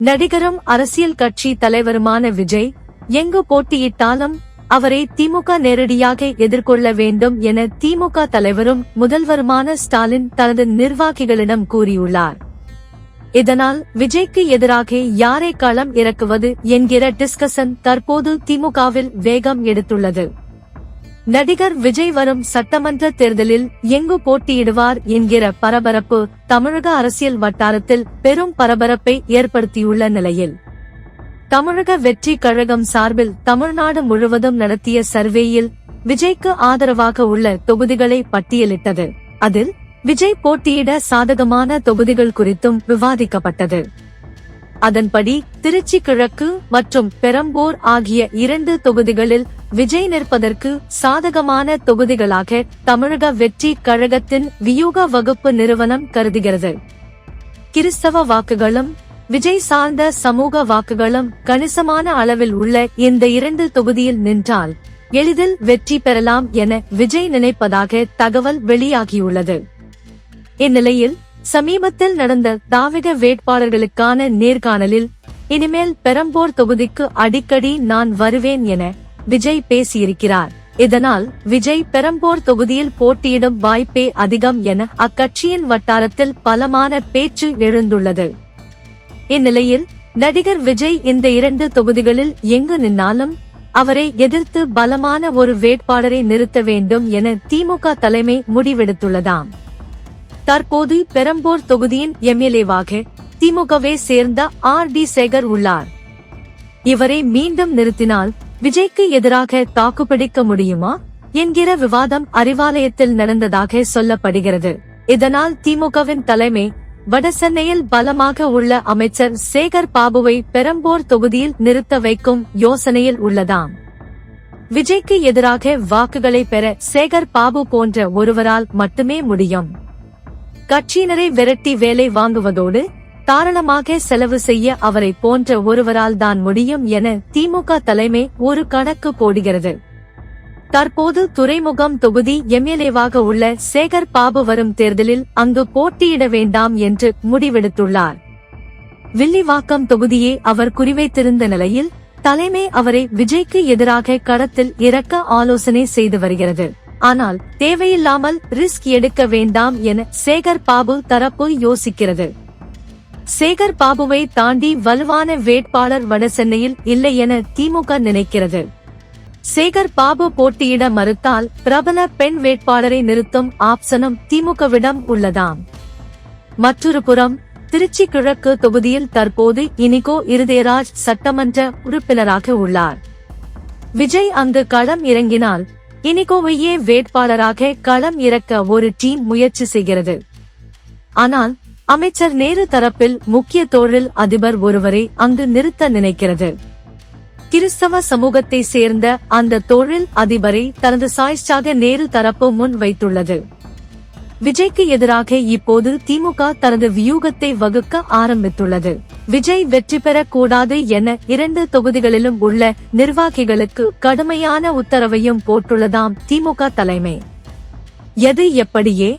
நடிகரும் அரசியல் கட்சி தலைவருமான விஜய் எங்கு போட்டியிட்டாலும் அவரை திமுக நேரடியாக எதிர்கொள்ள வேண்டும் என திமுக தலைவரும் முதல்வருமான ஸ்டாலின் தனது நிர்வாகிகளிடம் கூறியுள்ளார். இதனால் விஜய்க்கு எதிராக யாரை களம் இறக்குவது என்கிற டிஸ்கஷன் தற்போது திமுகவில் வேகம் எடுத்துள்ளது. நடிகர் விஜய் வரும் சட்டமன்ற தேர்தலில் எங்கு போட்டியிடுவார் என்கிற பரபரப்பு தமிழக அரசியல் வட்டாரத்தில் பெரும் பரபரப்பை ஏற்படுத்தியுள்ள நிலையில் தமிழக வெற்றி கழகம் சார்பில் தமிழ்நாடு முழுவதும் நடத்திய சர்வேயில் விஜய்க்கு ஆதரவாக உள்ள தொகுதிகளை பட்டியலிட்டது. அதில் விஜய் போட்டியிட சாதகமான தொகுதிகள் குறித்தும் விவாதிக்கப்பட்டது. அதன்படி திருச்சி கிழக்கு மற்றும் பெரம்பூர் ஆகிய 2 தொகுதிகளில் விஜய் நிற்பதற்கு சாதகமான தொகுதிகளாக தமிழக வெற்றி கழகத்தின் வியூக வகுப்பு நிறுவனம் கருதுகிறது. கிறிஸ்தவ வாக்குகளும் விஜய் சார்ந்த சமூக வாக்குகளும் கணிசமான அளவில் உள்ள இந்த 2 தொகுதியில் நின்றால் எளிதில் வெற்றி பெறலாம் என விஜய் நினைப்பதாக தகவல் வெளியாகியுள்ளது. இந்நிலையில் சமீபத்தில் நடந்த தாவிக வேட்பாளர்களுக்கான நேர்காணலில் இனிமேல் பெரம்பூர் தொகுதிக்கு அடிக்கடி நான் வருவேன் என விஜய் பேசியிருக்கிறார். இதனால் விஜய் பெரம்பூர் தொகுதியில் போட்டியிடும் வாய்ப்பே அதிகம் என அக்கட்சியின் வட்டாரத்தில் பலமான பேச்சு எழுந்துள்ளது. இந்நிலையில் நடிகர் விஜய் இந்த 2 தொகுதிகளில் எங்கு நின்னாலும் அவரை எதிர்த்து பலமான ஒரு வேட்பாளரை நிறுத்த வேண்டும் என திமுக தலைமை முடிவெடுத்துள்ளதாம். தற்போது பெரம்பூர் தொகுதியின் எம்எல்ஏவாக திமுகவை சேர்ந்த R.D. சேகர் உள்ளார். இவரை மீண்டும் நிறுத்தினால் விஜய்க்கு எதிராக தாக்குப்பிடிக்க முடியுமா என்கிற விவாதம் அறிவாலயத்தில் நடந்ததாக சொல்லப்படுகிறது. இதனால் திமுகவின் தலைமை வடசென்னையில் பலமாக உள்ள அமைச்சர் சேகர் பாபுவை பெரம்பூர் தொகுதியில் நிறுத்த வைக்கும் யோசனையில் உள்ளதாம். விஜய்க்கு எதிராக வாக்குகளை பெற சேகர் பாபு போன்ற ஒருவரால் மட்டுமே முடியும். கட்சியினரை விரட்டி வேலை வாங்குவதோடு தாராளமாக செலவு செய்ய அவரை போன்ற ஒருவரால் தான் முடியும் என திமுக தலைமை ஒரு கணக்கு போடுகிறது. தற்போது துறைமுகம் தொகுதி எம்எல்ஏவாக உள்ள சேகர் பாபு வரும் தேர்தலில் அங்கு போட்டியிட வேண்டாம் என்று முடிவெடுத்துள்ளார். வில்லிவாக்கம் தொகுதியை அவர் குறிவைத்திருந்த நிலையில் தலைமை அவரை விஜய்க்கு எதிராக களத்தில் இறக்க ஆலோசனை செய்து வருகிறது. ஆனால் தேவையில்லாமல் ரிஸ்க் எடுக்க வேண்டாம் என சேகர் பாபு தரப்பு யோசிக்கிறது. சேகர் பாபுவை தாண்டி வலுவான வேட்பாளர் வடசென்னையில் இல்லை என திமுக நினைக்கிறது. சேகர் பாபு போட்டியிட மறுத்தால் பிரபல பெண் வேட்பாளரை நிறுத்தும் ஆப்ஷனும் திமுகவிடம் உள்ளதாம். மற்றொரு புறம் திருச்சி கிழக்கு தொகுதியில் தற்போது இனிகோ இருதயராஜ் சட்டமன்ற உறுப்பினராக உள்ளார். விஜய் அங்கு களம் இறங்கினால் இனிகோவையே வேட்பாளராக களம் இறக்க ஒரு டீம் முயற்சி செய்கிறது. ஆனால் அமைச்சர் நேரு தரப்பில் முக்கிய தொழில் அதிபர் ஒருவரை அங்கு நிறுத்த நினைக்கிறது. கிறிஸ்தவ சமூகத்தை சேர்ந்த அந்த தொழில் அதிபரை தனது சாய்ஸாக நேரு தரப்பு முன் வைத்துள்ளது. விஜய்க்கு எதிராக இப்போது திமுக தனது வியூகத்தை வகுக்க ஆரம்பித்துள்ளது. விஜய் வெற்றி பெறக்கூடாது என 2 தொகுதிகளிலும் உள்ள நிர்வாகிகளுக்கு கடுமையான உத்தரவையும் போட்டுள்ளதாம் திமுக தலைமை. எது எப்படியே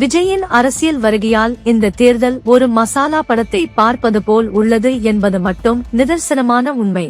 விஜயின் அரசியல் வருகையால் இந்த தேர்தல் ஒரு மசாலா படத்தை பார்ப்பது போல் உள்ளது என்பது மட்டும் நிதர்சனமான உண்மை.